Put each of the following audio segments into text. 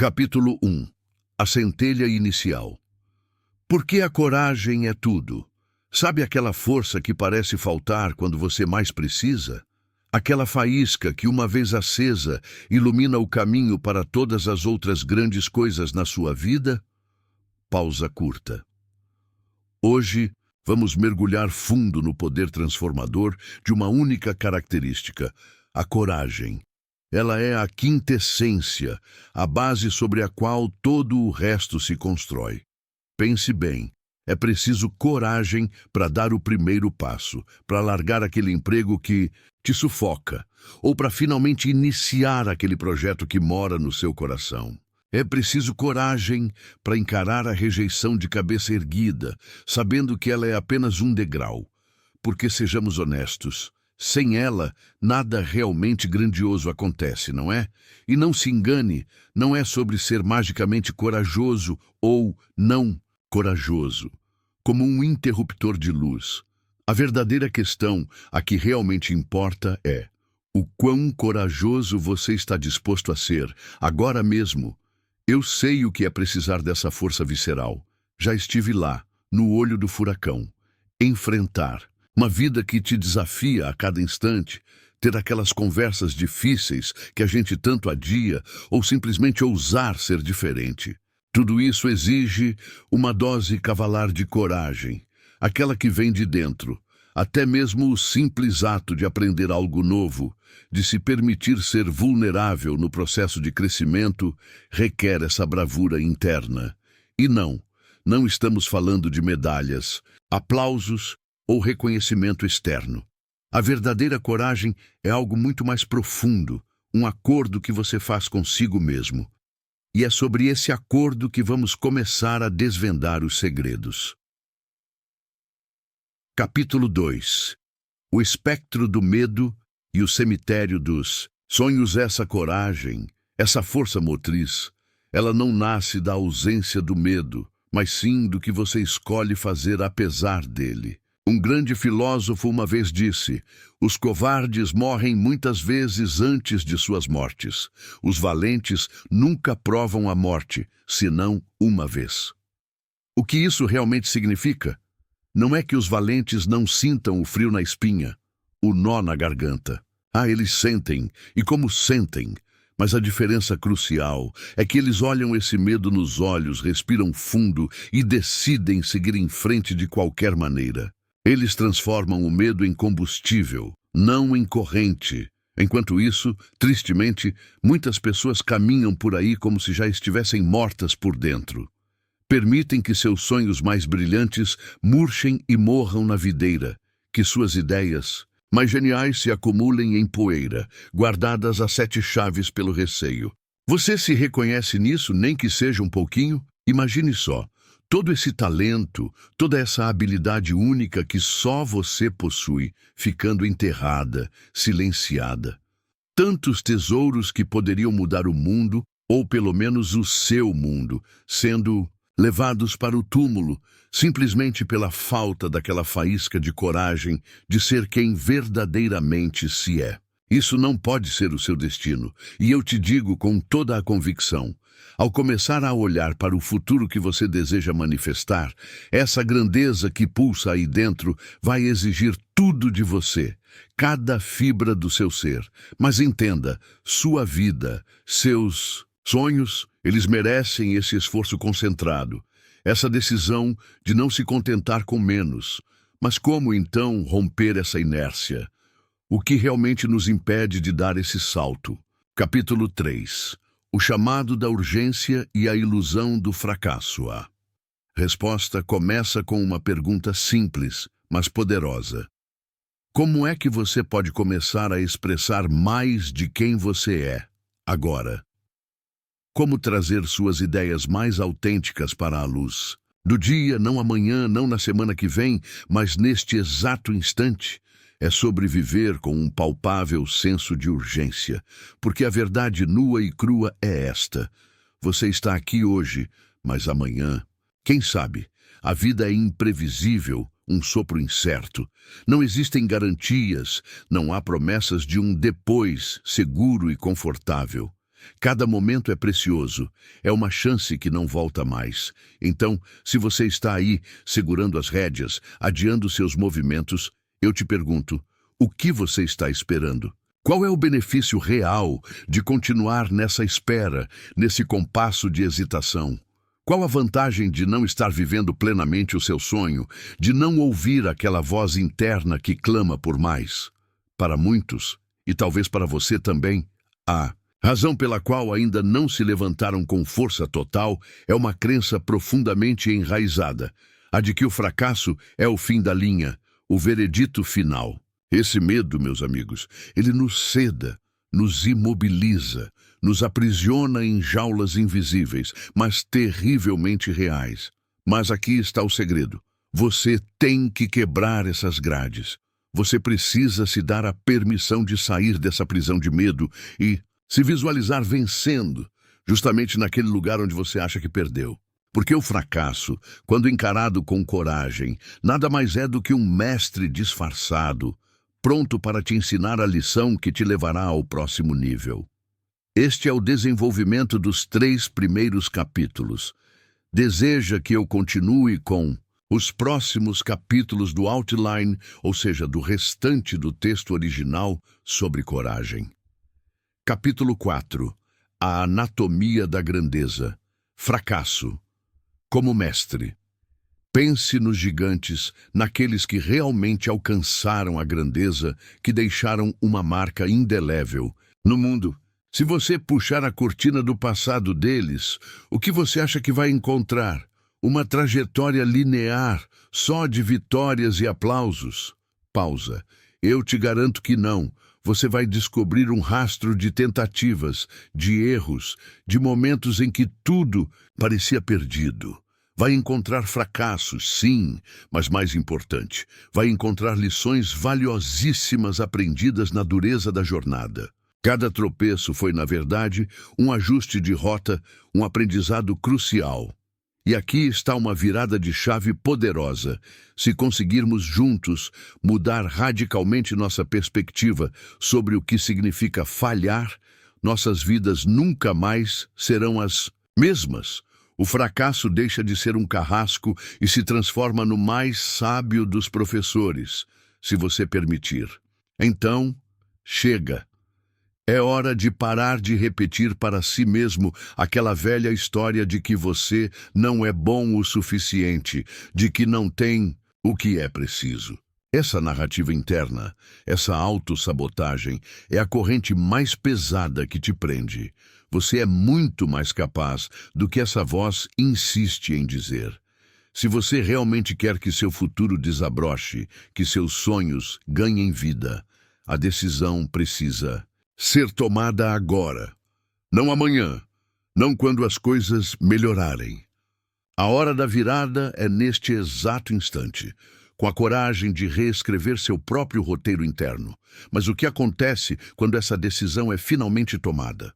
Capítulo 1. A centelha inicial. Porque a coragem é tudo. Sabe aquela força que parece faltar quando você mais precisa? Aquela faísca que, uma vez acesa, ilumina o caminho para todas as outras grandes coisas na sua vida? Pausa curta. Hoje, vamos mergulhar fundo no poder transformador de uma única característica: a coragem. Ela é a quintessência, a base sobre a qual todo o resto se constrói. Pense bem, é preciso coragem para dar o primeiro passo, para largar aquele emprego que te sufoca, ou para finalmente iniciar aquele projeto que mora no seu coração. É preciso coragem para encarar a rejeição de cabeça erguida, sabendo que ela é apenas um degrau. Porque, sejamos honestos, sem ela, nada realmente grandioso acontece, não é? E não se engane, não é sobre ser magicamente corajoso ou não corajoso, como um interruptor de luz. A verdadeira questão, a que realmente importa, é o quão corajoso você está disposto a ser, agora mesmo. Eu sei o que é precisar dessa força visceral. Já estive lá, no olho do furacão. Enfrentar uma vida que te desafia a cada instante, ter aquelas conversas difíceis que a gente tanto adia, ou simplesmente ousar ser diferente. Tudo isso exige uma dose cavalar de coragem, aquela que vem de dentro. Até mesmo o simples ato de aprender algo novo, de se permitir ser vulnerável no processo de crescimento, requer essa bravura interna. E não estamos falando de medalhas, aplausos ou reconhecimento externo. A verdadeira coragem é algo muito mais profundo, um acordo que você faz consigo mesmo. E é sobre esse acordo que vamos começar a desvendar os segredos. Capítulo 2. O espectro do medo e o cemitério dos sonhos. Essa coragem, essa força motriz, ela não nasce da ausência do medo, mas sim do que você escolhe fazer apesar dele. Um grande filósofo uma vez disse: os covardes morrem muitas vezes antes de suas mortes. Os valentes nunca provam a morte, senão uma vez. O que isso realmente significa? Não é que os valentes não sintam o frio na espinha, o nó na garganta. Eles sentem, e como sentem. Mas a diferença crucial é que eles olham esse medo nos olhos, respiram fundo e decidem seguir em frente de qualquer maneira. Eles transformam o medo em combustível, não em corrente. Enquanto isso, tristemente, muitas pessoas caminham por aí como se já estivessem mortas por dentro. Permitem que seus sonhos mais brilhantes murchem e morram na videira, que suas ideias mais geniais se acumulem em poeira, guardadas a 7 chaves pelo receio. Você se reconhece nisso, nem que seja um pouquinho? Imagine só. Todo esse talento, toda essa habilidade única que só você possui, ficando enterrada, silenciada. Tantos tesouros que poderiam mudar o mundo, ou pelo menos o seu mundo, sendo levados para o túmulo, simplesmente pela falta daquela faísca de coragem de ser quem verdadeiramente se é. Isso não pode ser o seu destino, e eu te digo com toda a convicção. Ao começar a olhar para o futuro que você deseja manifestar, essa grandeza que pulsa aí dentro vai exigir tudo de você, cada fibra do seu ser. Mas entenda, sua vida, seus sonhos, eles merecem esse esforço concentrado, essa decisão de não se contentar com menos. Mas como então romper essa inércia? O que realmente nos impede de dar esse salto? Capítulo 3. O chamado da urgência e a ilusão do fracasso. A resposta começa com uma pergunta simples, mas poderosa. Como é que você pode começar a expressar mais de quem você é, agora? Como trazer suas ideias mais autênticas para a luz? Do dia, não amanhã, não na semana que vem, mas neste exato instante. É sobreviver com um palpável senso de urgência, porque a verdade nua e crua é esta. Você está aqui hoje, mas amanhã, quem sabe? A vida é imprevisível, um sopro incerto. Não existem garantias, não há promessas de um depois seguro e confortável. Cada momento é precioso, é uma chance que não volta mais. Então, se você está aí, segurando as rédeas, adiando seus movimentos, eu te pergunto, o que você está esperando? Qual é o benefício real de continuar nessa espera, nesse compasso de hesitação? Qual a vantagem de não estar vivendo plenamente o seu sonho, de não ouvir aquela voz interna que clama por mais? Para muitos, e talvez para você também, a razão pela qual ainda não se levantaram com força total é uma crença profundamente enraizada, a de que o fracasso é o fim da linha, o veredito final. Esse medo, meus amigos, ele nos seda, nos imobiliza, nos aprisiona em jaulas invisíveis, mas terrivelmente reais. Mas aqui está o segredo. Você tem que quebrar essas grades. Você precisa se dar a permissão de sair dessa prisão de medo e se visualizar vencendo, justamente naquele lugar onde você acha que perdeu. Porque o fracasso, quando encarado com coragem, nada mais é do que um mestre disfarçado, pronto para te ensinar a lição que te levará ao próximo nível. Este é o desenvolvimento dos 3 primeiros capítulos. Deseja que eu continue com os próximos capítulos do outline, ou seja, do restante do texto original sobre coragem. Capítulo 4. A anatomia da grandeza. Fracasso. Como mestre. Pense nos gigantes, naqueles que realmente alcançaram a grandeza, que deixaram uma marca indelével no mundo. Se você puxar a cortina do passado deles, o que você acha que vai encontrar? Uma trajetória linear, só de vitórias e aplausos? Pausa. Eu te garanto que não. Você vai descobrir um rastro de tentativas, de erros, de momentos em que tudo parecia perdido. Vai encontrar fracassos, sim, mas mais importante, vai encontrar lições valiosíssimas aprendidas na dureza da jornada. Cada tropeço foi, na verdade, um ajuste de rota, um aprendizado crucial. E aqui está uma virada de chave poderosa. Se conseguirmos juntos mudar radicalmente nossa perspectiva sobre o que significa falhar, nossas vidas nunca mais serão as mesmas. O fracasso deixa de ser um carrasco e se transforma no mais sábio dos professores, se você permitir. Então, chega. É hora de parar de repetir para si mesmo aquela velha história de que você não é bom o suficiente, de que não tem o que é preciso. Essa narrativa interna, essa autossabotagem, é a corrente mais pesada que te prende. Você é muito mais capaz do que essa voz insiste em dizer. Se você realmente quer que seu futuro desabroche, que seus sonhos ganhem vida, a decisão precisa ser tomada agora, não amanhã, não quando as coisas melhorarem. A hora da virada é neste exato instante, com a coragem de reescrever seu próprio roteiro interno. Mas o que acontece quando essa decisão é finalmente tomada?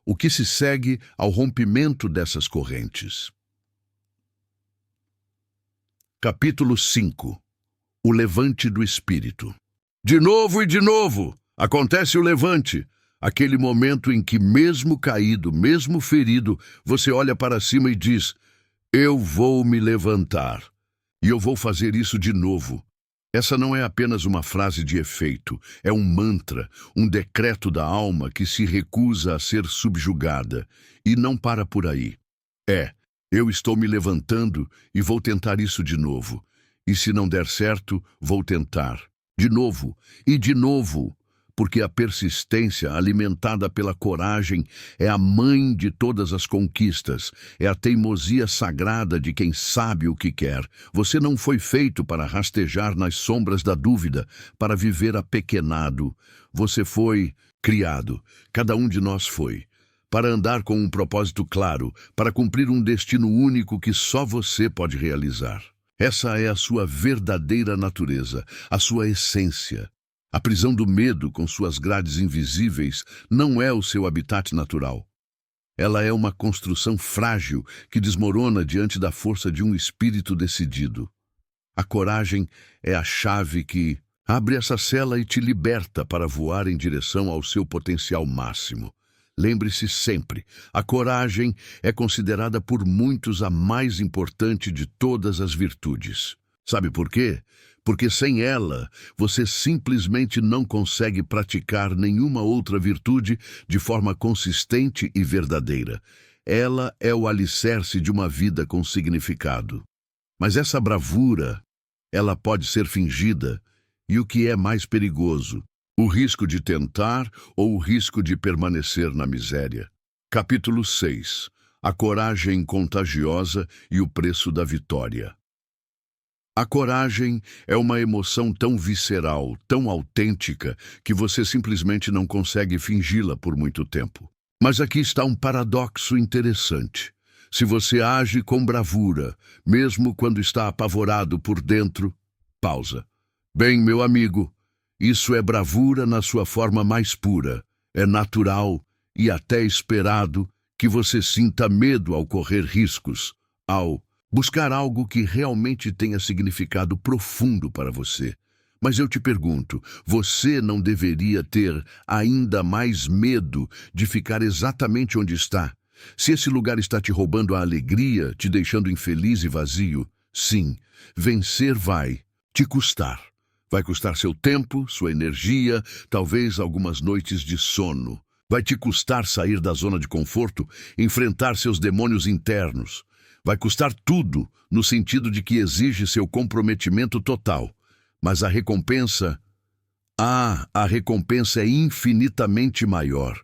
O que se segue ao rompimento dessas correntes? Capítulo 5. O levante do espírito. De novo e de novo, acontece o levante. Aquele momento em que, mesmo caído, mesmo ferido, você olha para cima e diz: eu vou me levantar. E eu vou fazer isso de novo. Essa não é apenas uma frase de efeito, é um mantra, um decreto da alma que se recusa a ser subjugada. E não para por aí. Eu estou me levantando e vou tentar isso de novo. E se não der certo, vou tentar. De novo e de novo. Porque a persistência, alimentada pela coragem, é a mãe de todas as conquistas, é a teimosia sagrada de quem sabe o que quer. Você não foi feito para rastejar nas sombras da dúvida, para viver apequenado. Você foi criado, cada um de nós foi, para andar com um propósito claro, para cumprir um destino único que só você pode realizar. Essa é a sua verdadeira natureza, a sua essência. A prisão do medo, com suas grades invisíveis, não é o seu habitat natural. Ela é uma construção frágil que desmorona diante da força de um espírito decidido. A coragem é a chave que abre essa cela e te liberta para voar em direção ao seu potencial máximo. Lembre-se sempre, a coragem é considerada por muitos a mais importante de todas as virtudes. Sabe por quê? Porque sem ela, você simplesmente não consegue praticar nenhuma outra virtude de forma consistente e verdadeira. Ela é o alicerce de uma vida com significado. Mas essa bravura, ela pode ser fingida, e o que é mais perigoso, o risco de tentar ou o risco de permanecer na miséria. Capítulo 6. A coragem contagiosa e o preço da vitória. A coragem é uma emoção tão visceral, tão autêntica, que você simplesmente não consegue fingi-la por muito tempo. Mas aqui está um paradoxo interessante. Se você age com bravura, mesmo quando está apavorado por dentro, pausa. Bem, meu amigo, isso é bravura na sua forma mais pura. É natural e até esperado que você sinta medo ao correr riscos, ao buscar algo que realmente tenha significado profundo para você. Mas eu te pergunto, você não deveria ter ainda mais medo de ficar exatamente onde está? Se esse lugar está te roubando a alegria, te deixando infeliz e vazio, sim, vencer vai te custar. Vai custar seu tempo, sua energia, talvez algumas noites de sono. Vai te custar sair da zona de conforto, enfrentar seus demônios internos. Vai custar tudo, no sentido de que exige seu comprometimento total. Mas a recompensa é infinitamente maior.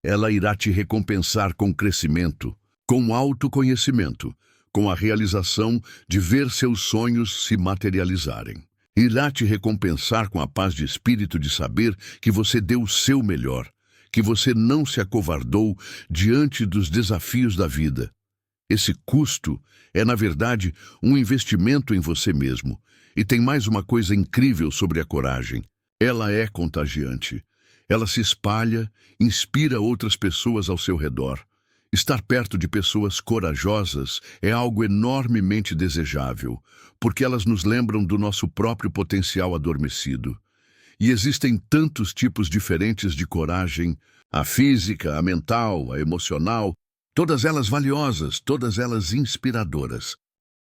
Ela irá te recompensar com crescimento, com autoconhecimento, com a realização de ver seus sonhos se materializarem. Irá te recompensar com a paz de espírito de saber que você deu o seu melhor, que você não se acovardou diante dos desafios da vida. Esse custo é, na verdade, um investimento em você mesmo. E tem mais uma coisa incrível sobre a coragem. Ela é contagiante. Ela se espalha, inspira outras pessoas ao seu redor. Estar perto de pessoas corajosas é algo enormemente desejável, porque elas nos lembram do nosso próprio potencial adormecido. E existem tantos tipos diferentes de coragem, a física, a mental, a emocional, todas elas valiosas, todas elas inspiradoras.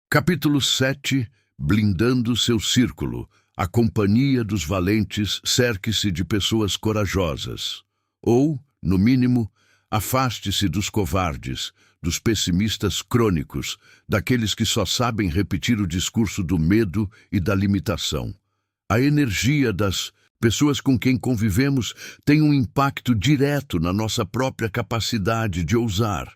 Capítulo 7. Blindando seu círculo. A companhia dos valentes, cerque-se de pessoas corajosas. Ou, no mínimo, afaste-se dos covardes, dos pessimistas crônicos, daqueles que só sabem repetir o discurso do medo e da limitação. A energia das pessoas com quem convivemos tem um impacto direto na nossa própria capacidade de ousar.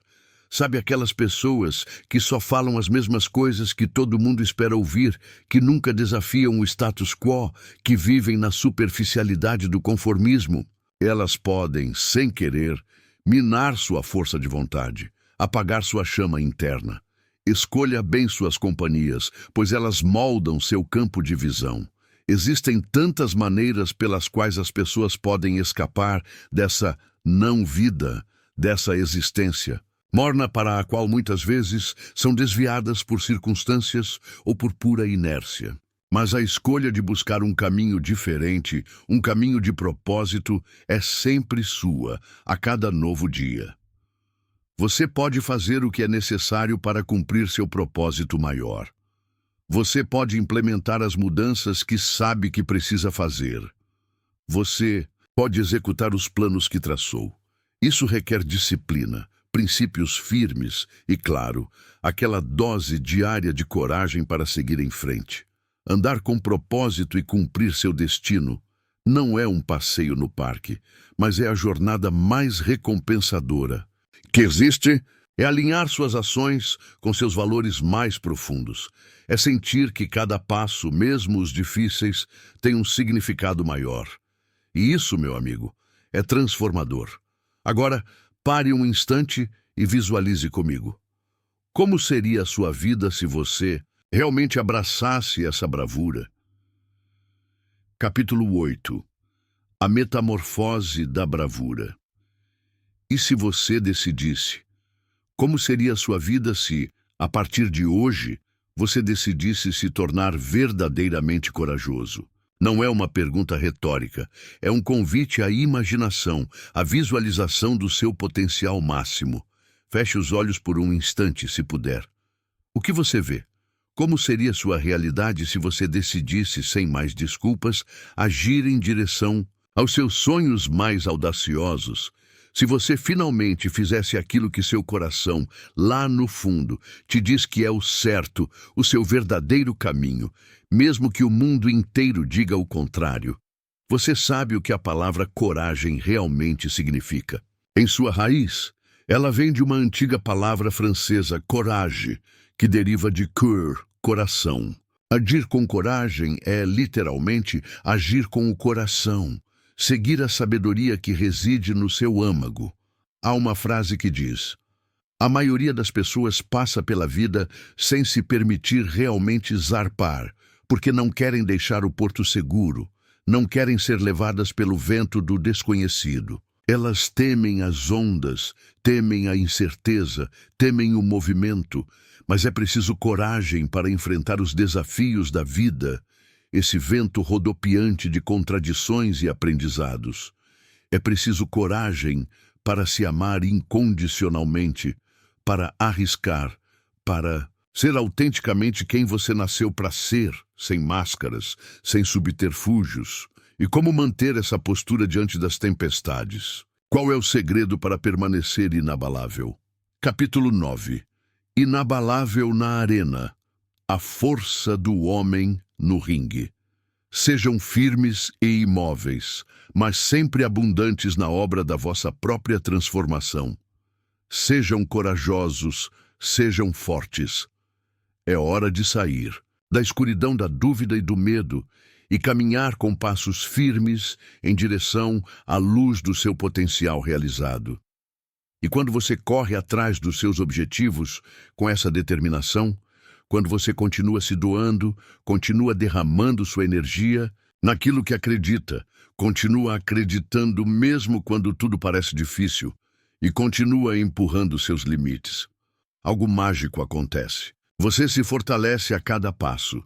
Sabe aquelas pessoas que só falam as mesmas coisas que todo mundo espera ouvir, que nunca desafiam o status quo, que vivem na superficialidade do conformismo? Elas podem, sem querer, minar sua força de vontade, apagar sua chama interna. Escolha bem suas companhias, pois elas moldam seu campo de visão. Existem tantas maneiras pelas quais as pessoas podem escapar dessa não-vida, dessa existência morna para a qual muitas vezes são desviadas por circunstâncias ou por pura inércia. Mas a escolha de buscar um caminho diferente, um caminho de propósito, é sempre sua, a cada novo dia. Você pode fazer o que é necessário para cumprir seu propósito maior. Você pode implementar as mudanças que sabe que precisa fazer. Você pode executar os planos que traçou. Isso requer disciplina, princípios firmes e, claro, aquela dose diária de coragem para seguir em frente. Andar com propósito e cumprir seu destino não é um passeio no parque, mas é a jornada mais recompensadora que existe. É alinhar suas ações com seus valores mais profundos. É sentir que cada passo, mesmo os difíceis, tem um significado maior. E isso, meu amigo, é transformador. Agora, pare um instante e visualize comigo. Como seria a sua vida se você realmente abraçasse essa bravura? Capítulo 8. A metamorfose da bravura. E se você decidisse? Como seria a sua vida se, a partir de hoje, você decidisse se tornar verdadeiramente corajoso? Não é uma pergunta retórica, é um convite à imaginação, à visualização do seu potencial máximo. Feche os olhos por um instante, se puder. O que você vê? Como seria sua realidade se você decidisse, sem mais desculpas, agir em direção aos seus sonhos mais audaciosos? Se você finalmente fizesse aquilo que seu coração, lá no fundo, te diz que é o certo, o seu verdadeiro caminho, mesmo que o mundo inteiro diga o contrário. Você sabe o que a palavra coragem realmente significa. Em sua raiz, ela vem de uma antiga palavra francesa, courage, que deriva de cœur, coração. Agir com coragem é, literalmente, agir com o coração, seguir a sabedoria que reside no seu âmago. Há uma frase que diz: a maioria das pessoas passa pela vida sem se permitir realmente zarpar, porque não querem deixar o porto seguro, não querem ser levadas pelo vento do desconhecido. Elas temem as ondas, temem a incerteza, temem o movimento, mas é preciso coragem para enfrentar os desafios da vida, esse vento rodopiante de contradições e aprendizados. É preciso coragem para se amar incondicionalmente, para arriscar, para ser autenticamente quem você nasceu para ser, sem máscaras, sem subterfúgios. E como manter essa postura diante das tempestades? Qual é o segredo para permanecer inabalável? Capítulo 9. Inabalável na arena, a força do homem no ringue. Sejam firmes e imóveis, mas sempre abundantes na obra da vossa própria transformação. Sejam corajosos, sejam fortes. É hora de sair da escuridão da dúvida e do medo e caminhar com passos firmes em direção à luz do seu potencial realizado. E quando você corre atrás dos seus objetivos com essa determinação, quando você continua se doando, continua derramando sua energia naquilo que acredita, continua acreditando mesmo quando tudo parece difícil e continua empurrando seus limites, algo mágico acontece. Você se fortalece a cada passo,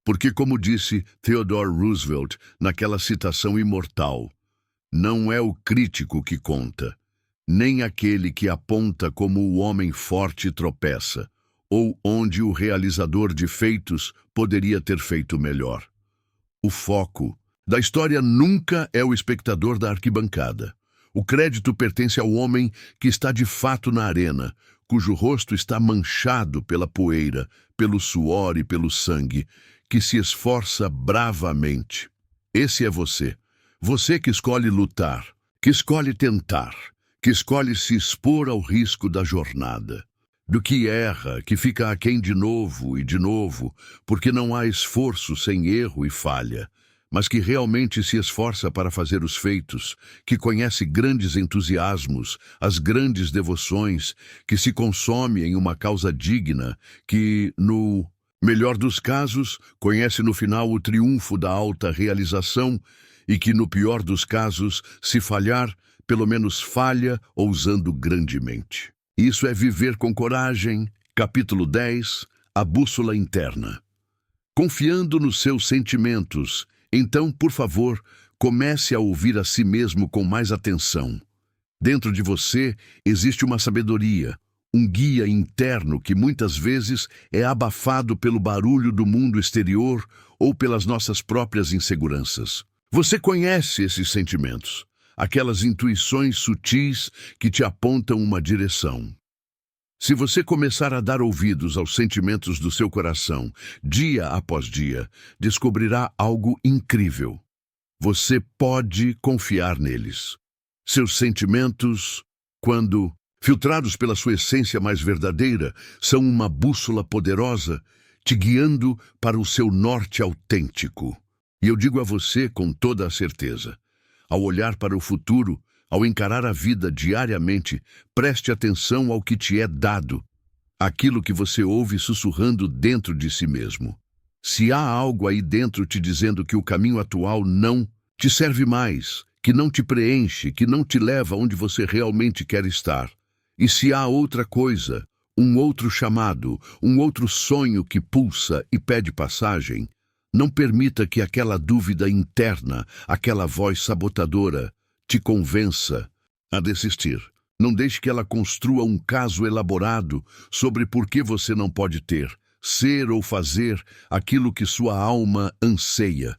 porque, como disse Theodore Roosevelt naquela citação imortal, não é o crítico que conta, nem aquele que aponta como o homem forte tropeça, ou onde o realizador de feitos poderia ter feito melhor. O foco da história nunca é o espectador da arquibancada. O crédito pertence ao homem que está de fato na arena, cujo rosto está manchado pela poeira, pelo suor e pelo sangue, que se esforça bravamente. Esse é você. Você que escolhe lutar, que escolhe tentar, que escolhe se expor ao risco da jornada. Do que erra, que fica aquém de novo e de novo, porque não há esforço sem erro e falha, mas que realmente se esforça para fazer os feitos, que conhece grandes entusiasmos, as grandes devoções, que se consome em uma causa digna, que, no melhor dos casos, conhece no final o triunfo da alta realização e que, no pior dos casos, se falhar, pelo menos falha ousando grandemente. Isso é viver com coragem. Capítulo 10. A bússola interna. Confiando nos seus sentimentos, então, por favor, comece a ouvir a si mesmo com mais atenção. Dentro de você existe uma sabedoria, um guia interno que muitas vezes é abafado pelo barulho do mundo exterior ou pelas nossas próprias inseguranças. Você conhece esses sentimentos, aquelas intuições sutis que te apontam uma direção. Se você começar a dar ouvidos aos sentimentos do seu coração, dia após dia, descobrirá algo incrível. Você pode confiar neles. Seus sentimentos, quando filtrados pela sua essência mais verdadeira, são uma bússola poderosa, te guiando para o seu norte autêntico. E eu digo a você com toda a certeza, ao olhar para o futuro, ao encarar a vida diariamente, preste atenção ao que te é dado, aquilo que você ouve sussurrando dentro de si mesmo. Se há algo aí dentro te dizendo que o caminho atual não te serve mais, que não te preenche, que não te leva onde você realmente quer estar, e se há outra coisa, um outro chamado, um outro sonho que pulsa e pede passagem, Não permita que aquela dúvida interna, aquela voz sabotadora, te convença a desistir. Não deixe que ela construa um caso elaborado sobre por que você não pode ter, ser ou fazer aquilo que sua alma anseia.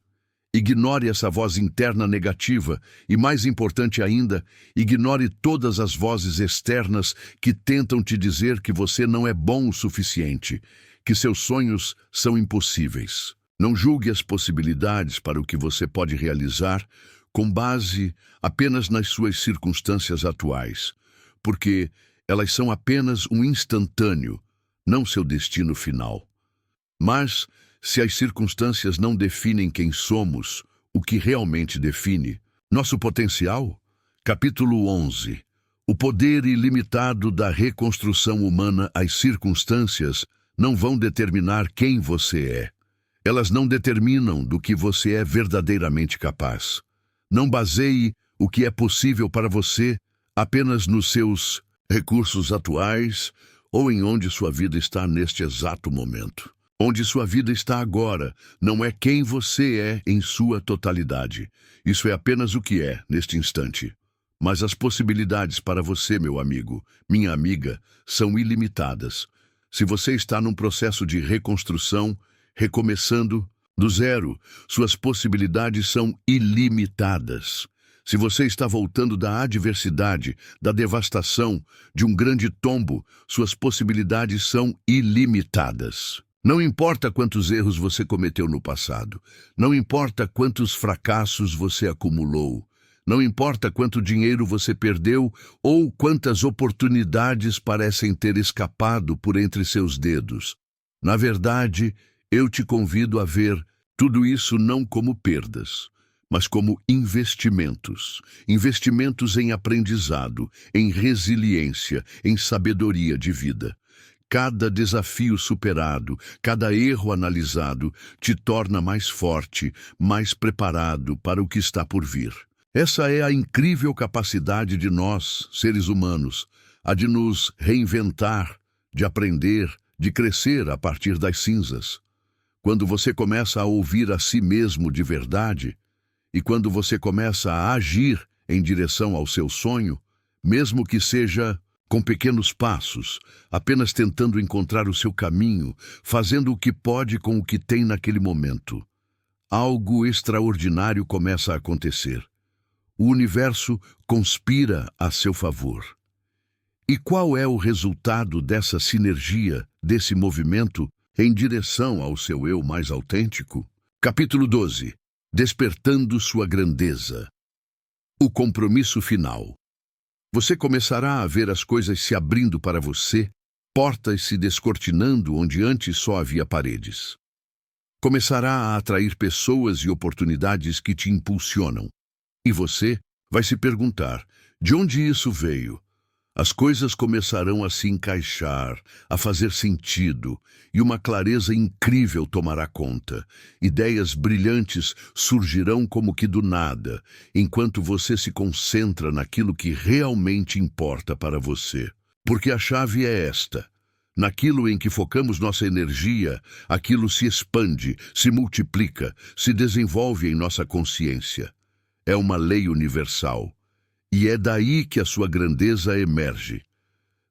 Ignore essa voz interna negativa e, mais importante ainda, ignore todas as vozes externas que tentam te dizer que você não é bom o suficiente, que seus sonhos são impossíveis. Não julgue as possibilidades para o que você pode realizar com base apenas nas suas circunstâncias atuais, porque elas são apenas um instantâneo, não seu destino final. Mas, se as circunstâncias não definem quem somos, o que realmente define? Nosso potencial? Capítulo 11. O poder ilimitado da reconstrução humana. As circunstâncias não vão determinar quem você é. Elas não determinam do que você é verdadeiramente capaz. Não baseie o que é possível para você apenas nos seus recursos atuais ou em onde sua vida está neste exato momento. Onde sua vida está agora não é quem você é em sua totalidade. Isso é apenas o que é neste instante. Mas as possibilidades para você, meu amigo, minha amiga, são ilimitadas. Se você está num processo de reconstrução, recomeçando do zero, suas possibilidades são ilimitadas. Se você está voltando da adversidade, da devastação, de um grande tombo, suas possibilidades são ilimitadas. Não importa quantos erros você cometeu no passado, não importa quantos fracassos você acumulou, não importa quanto dinheiro você perdeu ou quantas oportunidades parecem ter escapado por entre seus dedos. Na verdade, eu te convido a ver tudo isso não como perdas, mas como investimentos. Investimentos em aprendizado, em resiliência, em sabedoria de vida. Cada desafio superado, cada erro analisado, te torna mais forte, mais preparado para o que está por vir. Essa é a incrível capacidade de nós, seres humanos, a de nos reinventar, de aprender, de crescer a partir das cinzas. Quando você começa a ouvir a si mesmo de verdade, e quando você começa a agir em direção ao seu sonho, mesmo que seja com pequenos passos, apenas tentando encontrar o seu caminho, fazendo o que pode com o que tem naquele momento, algo extraordinário começa a acontecer. O universo conspira a seu favor. E qual é o resultado dessa sinergia, desse movimento em direção ao seu eu mais autêntico? Capítulo 12. Despertando sua grandeza. O compromisso final. Você começará a ver as coisas se abrindo para você, portas se descortinando onde antes só havia paredes. Começará a atrair pessoas e oportunidades que te impulsionam. E você vai se perguntar, de onde isso veio? As coisas começarão a se encaixar, a fazer sentido, e uma clareza incrível tomará conta. Ideias brilhantes surgirão como que do nada, enquanto você se concentra naquilo que realmente importa para você. Porque a chave é esta. Naquilo em que focamos nossa energia, aquilo se expande, se multiplica, se desenvolve em nossa consciência. É uma lei universal. E é daí que a sua grandeza emerge.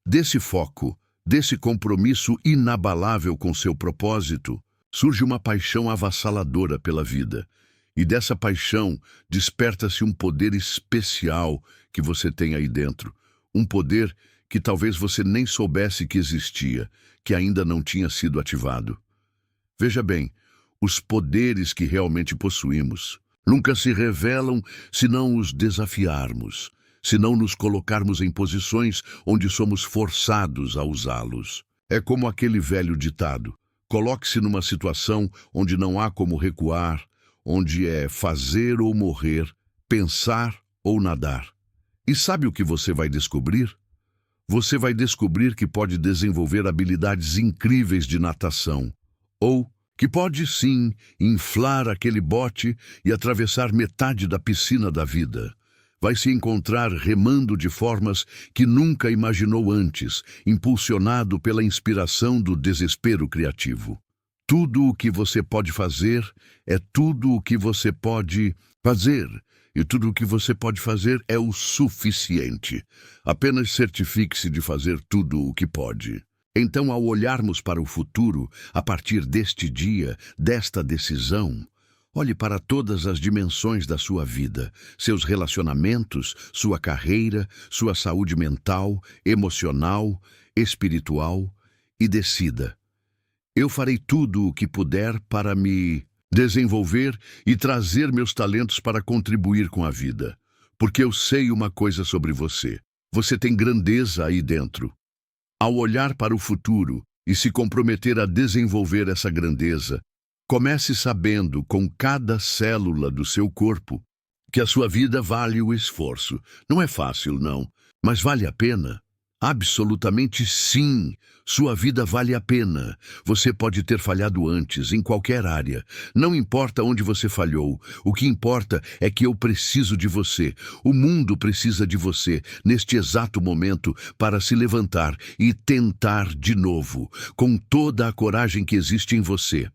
Desse foco, desse compromisso inabalável com seu propósito, surge uma paixão avassaladora pela vida. E dessa paixão desperta-se um poder especial que você tem aí dentro. Um poder que talvez você nem soubesse que existia, que ainda não tinha sido ativado. Veja bem, os poderes que realmente possuímos nunca se revelam se não os desafiarmos, se não nos colocarmos em posições onde somos forçados a usá-los. É como aquele velho ditado: coloque-se numa situação onde não há como recuar, onde é fazer ou morrer, pensar ou nadar. E sabe o que você vai descobrir? Você vai descobrir que pode desenvolver habilidades incríveis de natação, ou que pode sim inflar aquele bote e atravessar metade da piscina da vida. Vai se encontrar remando de formas que nunca imaginou antes, impulsionado pela inspiração do desespero criativo. Tudo o que você pode fazer é tudo o que você pode fazer. E tudo o que você pode fazer é o suficiente. Apenas certifique-se de fazer tudo o que pode. Então, ao olharmos para o futuro, a partir deste dia, desta decisão, olhe para todas as dimensões da sua vida, seus relacionamentos, sua carreira, sua saúde mental, emocional, espiritual, e decida: eu farei tudo o que puder para me desenvolver e trazer meus talentos para contribuir com a vida. Porque eu sei uma coisa sobre você. Você tem grandeza aí dentro. Ao olhar para o futuro e se comprometer a desenvolver essa grandeza, comece sabendo com cada célula do seu corpo que a sua vida vale o esforço. Não é fácil, não, mas vale a pena. Absolutamente sim, sua vida vale a pena. Você pode ter falhado antes, em qualquer área. Não importa onde você falhou, o que importa é que eu preciso de você. O mundo precisa de você, neste exato momento, para se levantar e tentar de novo, com toda a coragem que existe em você.